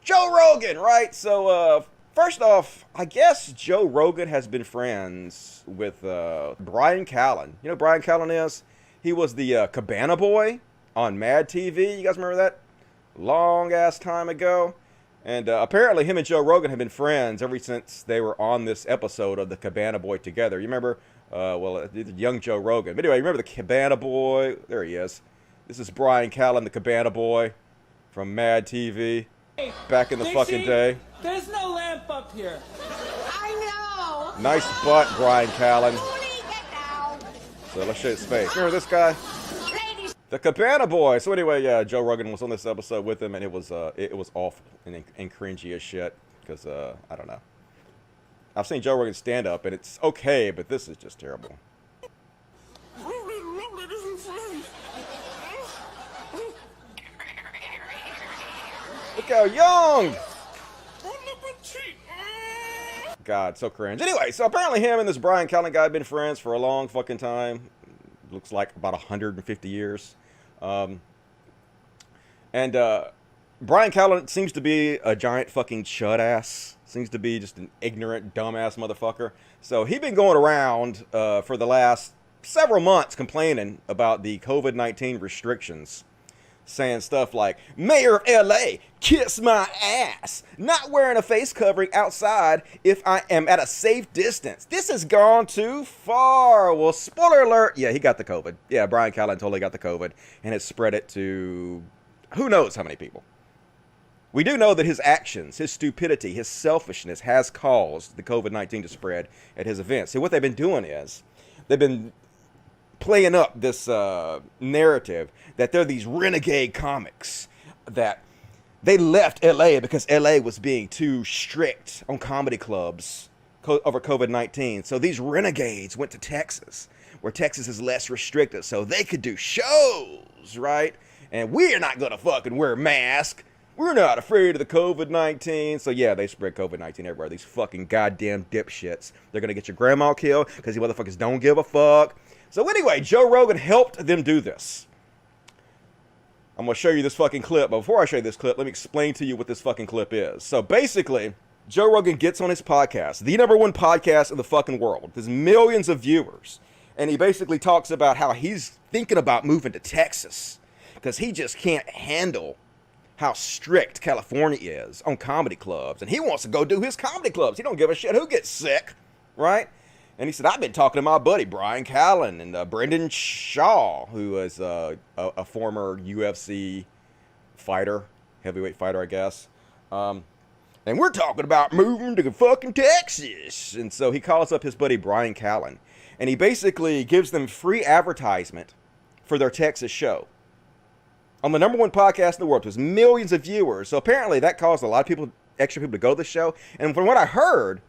Joe Rogan, right? So, first off, I guess Joe Rogan has been friends with Brian Callen. You know who Brian Callen is? He was the Cabana Boy on Mad TV. You guys remember that? Long ass time ago. And apparently him and Joe Rogan have been friends ever since they were on this episode of the Cabana Boy together. You remember? Young Joe Rogan. But anyway, remember the Cabana Boy? There he is. This is Brian Callen, the Cabana Boy from Mad TV. Back in the fucking day. There's no lamp up here. I know. Nice butt, Brian Callen. So let's show you his face. Remember this guy? The Cabana Boy. So anyway, yeah, Joe Rogan was on this episode with him, and it was awful and cringy as shit. Because I don't know. I've seen Joe Rogan stand up, and it's okay, but this is just terrible. Look how young! God, so cringe. Anyway, so apparently him and this Brian Callen guy have been friends for a long fucking time. Looks like about 150 years. Brian Callen seems to be a giant fucking chud ass. Seems to be just an ignorant, dumbass motherfucker. So he's been going around for the last several months complaining about the COVID-19 restrictions. Saying stuff like, Mayor of LA, kiss my ass. Not wearing a face covering outside if I am at a safe distance. This has gone too far. Well, spoiler alert. Yeah, he got the COVID. Yeah, Brian Callen totally got the COVID and has spread it to who knows how many people. We do know that his actions, his stupidity, his selfishness has caused the COVID-19 to spread at his events. See, what they've been doing is they've been playing up this narrative that they're these renegade comics, that they left LA because LA was being too strict on comedy clubs over COVID-19. So these renegades went to Texas, where Texas is less restricted, so they could do shows, right? And we're not gonna fucking wear masks. We're not afraid of the COVID-19. So yeah, they spread COVID-19 everywhere. These fucking goddamn dipshits. They're gonna get your grandma killed because you motherfuckers don't give a fuck. So anyway, Joe Rogan helped them do this. I'm going to show you this fucking clip. But before I show you this clip, let me explain to you what this fucking clip is. So basically, Joe Rogan gets on his podcast, the #1 podcast in the fucking world. There's millions of viewers. And he basically talks about how he's thinking about moving to Texas because he just can't handle how strict California is on comedy clubs. And he wants to go do his comedy clubs. He don't give a shit who gets sick, right? And he said, I've been talking to my buddy, Brian Callen, and Brendan Shaw, who is a former UFC fighter, heavyweight fighter, I guess. And we're talking about moving to fucking Texas. And so he calls up his buddy, Brian Callen, and he basically gives them free advertisement for their Texas show on the #1 podcast in the world. There's millions of viewers. So apparently that caused a lot of people, extra people to go to the show. And from what I heard,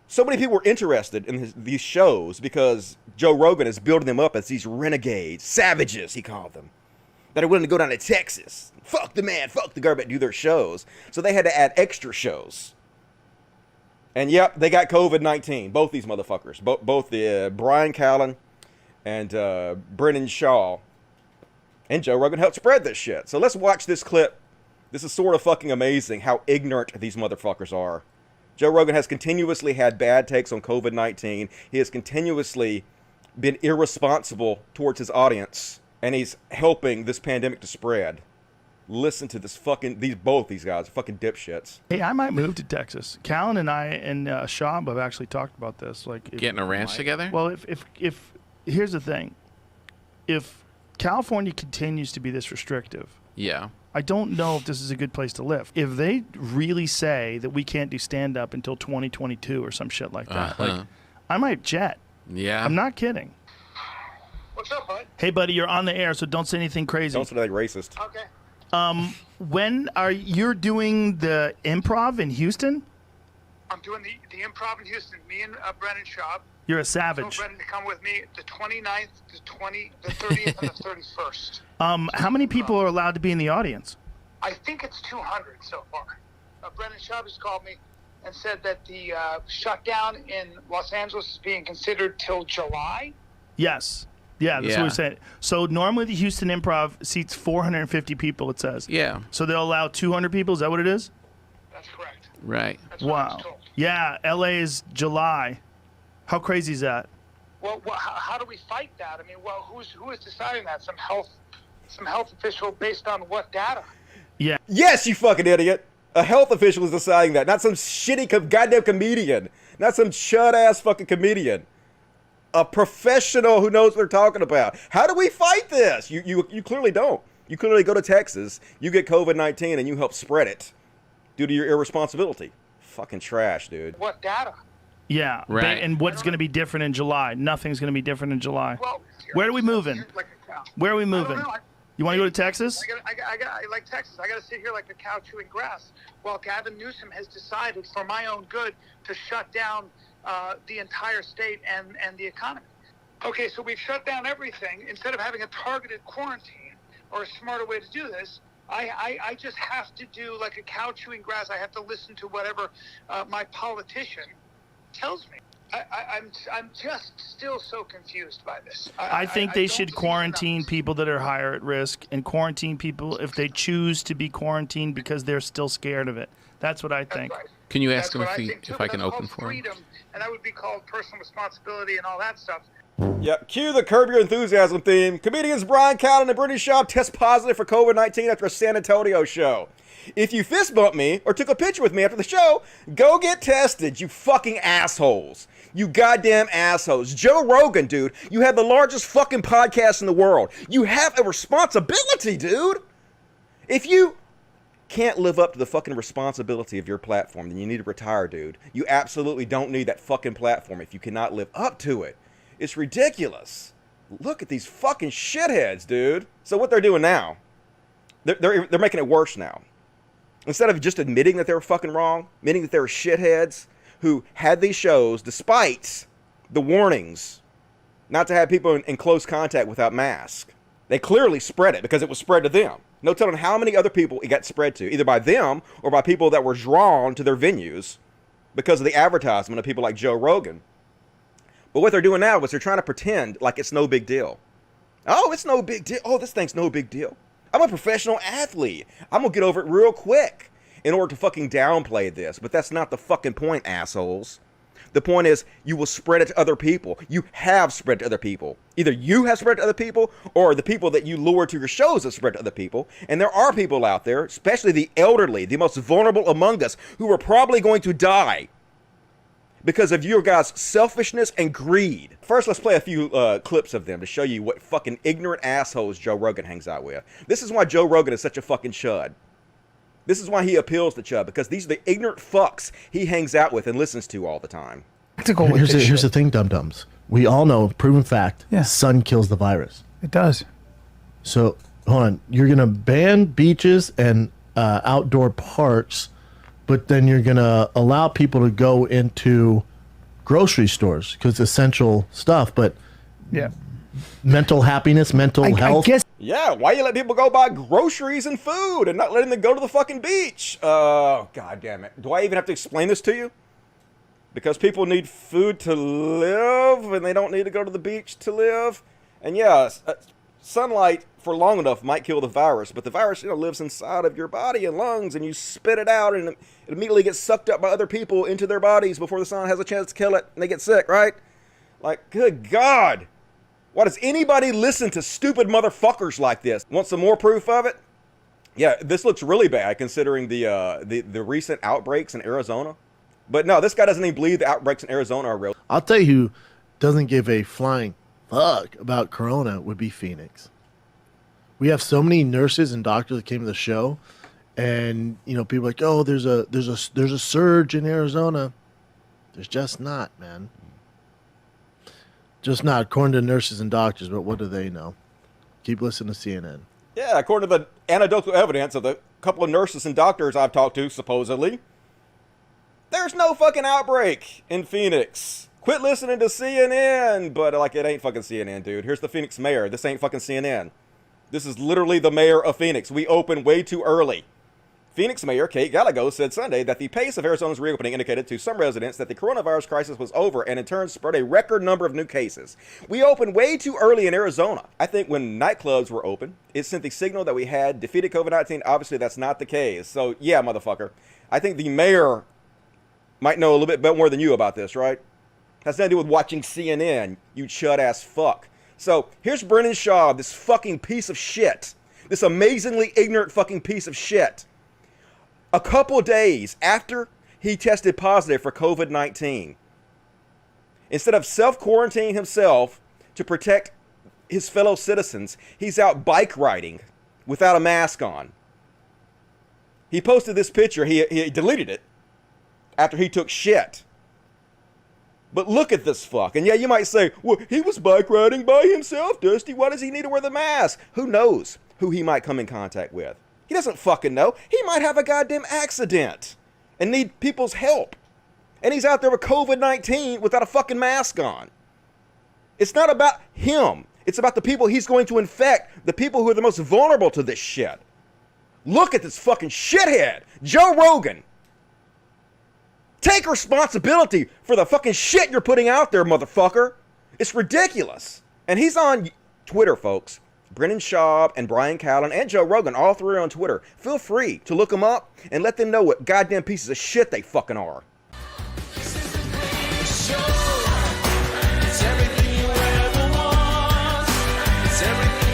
so many people were interested in these shows because Joe Rogan is building them up as these renegades, savages, he called them, that are willing to go down to Texas. Fuck the man, fuck the government, do their shows. So they had to add extra shows. And yep, they got COVID-19, both these motherfuckers. Both the Brian Callen and Brendan Shaw. And Joe Rogan helped spread this shit. So let's watch this clip. This is sort of fucking amazing how ignorant these motherfuckers are. Joe Rogan has continuously had bad takes on COVID-19. He has continuously been irresponsible towards his audience, and he's helping this pandemic to spread. Listen to this fucking, both these guys are fucking dipshits. Hey, I might move to Texas. Callen and I and Shab have actually talked about this. Like getting a ranch together? Well, if here's the thing. If California continues to be this restrictive, yeah, I don't know if this is a good place to live. If they really say that we can't do stand-up until 2022 or some shit like that, like, I might jet. Yeah. I'm not kidding. What's up, bud? Hey, buddy, you're on the air, so don't say anything crazy. Don't say anything racist. Okay. When are you doing the improv in Houston? I'm doing the improv in Houston. Me and Brendan Schaub. You're a I savage. told Brendan to come with me the 29th, the 30th, and the 31st. How many people are allowed to be in the audience? I think it's 200 so far. Brendan Schaub has called me and said that the shutdown in Los Angeles is being considered till July. Yes. Yeah, that's what we said. So normally the Houston Improv seats 450 people, it says. Yeah. So they'll allow 200 people? Is that what it is? That's correct. Right. That's what I was Wow. told. Yeah, LA is July. How crazy is that? Well, how do we fight that? I mean, well, who is deciding that? Some health official based on what data? Yeah. Yes, you fucking idiot. A health official is deciding that, not some shitty goddamn comedian. Not some chud-ass fucking comedian. A professional who knows what they're talking about. How do we fight this? You clearly don't. You clearly go to Texas, you get COVID-19, and you help spread it due to your irresponsibility. Fucking trash, dude. What data? Yeah. Right. And what's going to be different in July? Nothing's going to be different in July. Well, Where are we moving? Like a cow. Where are we I don't moving? know. You want to go to Texas? I like Texas. I got to sit here like a cow chewing grass while Gavin Newsom has decided, for my own good, to shut down the entire state and the economy. Okay, so we've shut down everything. Instead of having a targeted quarantine or a smarter way to do this, I just have to do like a cow chewing grass. I have to listen to whatever my politician tells me. I'm just still so confused by this. I think they don't should see quarantine enough. people that are higher at risk and quarantine people if they choose to be quarantined because they're still scared of it. That's what I think. That's right. Can you ask That's him what if I he think, too, if but I can that's open called for him? freedom, and that would be called personal responsibility and all that stuff. Yep, cue the Curb Your Enthusiasm theme. Comedians Brian Callen and Brittany Shaw test positive for COVID-19 after a San Antonio show. If you fist bumped me or took a picture with me after the show, go get tested, you fucking assholes. You goddamn assholes. Joe Rogan, dude, you have the largest fucking podcast in the world. You have a responsibility, dude. If you can't live up to the fucking responsibility of your platform, then you need to retire, dude. You absolutely don't need that fucking platform if you cannot live up to it. It's ridiculous. Look at these fucking shitheads, dude. So what they're doing now, they're making it worse now. Instead of just admitting that they were fucking wrong, admitting that they were shitheads who had these shows despite the warnings not to have people in close contact without masks. They clearly spread it because it was spread to them. No telling how many other people it got spread to, either by them or by people that were drawn to their venues because of the advertisement of people like Joe Rogan. But what they're doing now is they're trying to pretend like it's no big deal. Oh, it's no big deal. Oh, this thing's no big deal. I'm a professional athlete. I'm going to get over it real quick in order to fucking downplay this. But that's not the fucking point, assholes. The point is you will spread it to other people. You have spread it to other people. Either you have spread it to other people or the people that you lure to your shows have spread it to other people. And there are people out there, especially the elderly, the most vulnerable among us, who are probably going to die because of your guys' selfishness and greed. First, let's play a few clips of them to show you what fucking ignorant assholes Joe Rogan hangs out with. This is why Joe Rogan is such a fucking chud. This is why he appeals to chud, because these are the ignorant fucks he hangs out with and listens to all the time. Here's the thing, dum-dums. We all know, proven fact, Yeah. sun kills the virus. It does. So, hold on. You're going to ban beaches and outdoor parks, but then you're going to allow people to go into grocery stores because essential stuff, but Yeah. mental happiness, mental I health. guess Yeah, why you let people go buy groceries and food and not letting them go to the fucking beach? Oh, God damn it. Do I even have to explain this to you? Because people need food to live and they don't need to go to the beach to live. And yeah, sunlight for long enough might kill the virus, but the virus, lives inside of your body and lungs, and you spit it out and it immediately gets sucked up by other people into their bodies before the sun has a chance to kill it and they get sick, right? Like, good God. Why does anybody listen to stupid motherfuckers like this? Want some more proof of it? Yeah, this looks really bad considering the recent outbreaks in Arizona. But no, this guy doesn't even believe the outbreaks in Arizona are real. I'll tell you who doesn't give a flying fuck about Corona would be Phoenix. We have so many nurses and doctors that came to the show, and people are like, oh, there's a surge in Arizona. There's just not, man. Just not, according to nurses and doctors. But what do they know? Keep listening to CNN. Yeah, according to the anecdotal evidence of the couple of nurses and doctors I've talked to, supposedly, there's no fucking outbreak in Phoenix. Quit listening to CNN. But it ain't fucking CNN, dude. Here's the Phoenix mayor. This ain't fucking CNN. This is literally the mayor of Phoenix. We opened way too early. Phoenix Mayor Kate Gallego said Sunday that the pace of Arizona's reopening indicated to some residents that the coronavirus crisis was over and in turn spread a record number of new cases. We opened way too early in Arizona. I think when nightclubs were open, it sent the signal that we had defeated COVID-19. Obviously, that's not the case. So, yeah, motherfucker. I think the mayor might know a little bit more than you about this, right? Has nothing to do with watching CNN, you chud-ass fuck. So, here's Brennan Shaw, this fucking piece of shit. This amazingly ignorant fucking piece of shit. A couple days after he tested positive for COVID-19, instead of self-quarantining himself to protect his fellow citizens, he's out bike riding without a mask on. He posted this picture. He deleted it after he took shit. But look at this fuck. And yeah, you might say, well, he was bike riding by himself, Dusty. Why does he need to wear the mask? Who knows who he might come in contact with? He doesn't fucking know. He might have a goddamn accident and need people's help. And he's out there with COVID-19 without a fucking mask on. It's not about him. It's about the people he's going to infect, the people who are the most vulnerable to this shit. Look at this fucking shithead, Joe Rogan. Take responsibility for the fucking shit you're putting out there, motherfucker. It's ridiculous. And he's on Twitter, folks. Brennan Schaub and Brian Callen and Joe Rogan, all three are on Twitter. Feel free to look them up and let them know what goddamn pieces of shit they fucking are. It's everything you ever want. It's everything.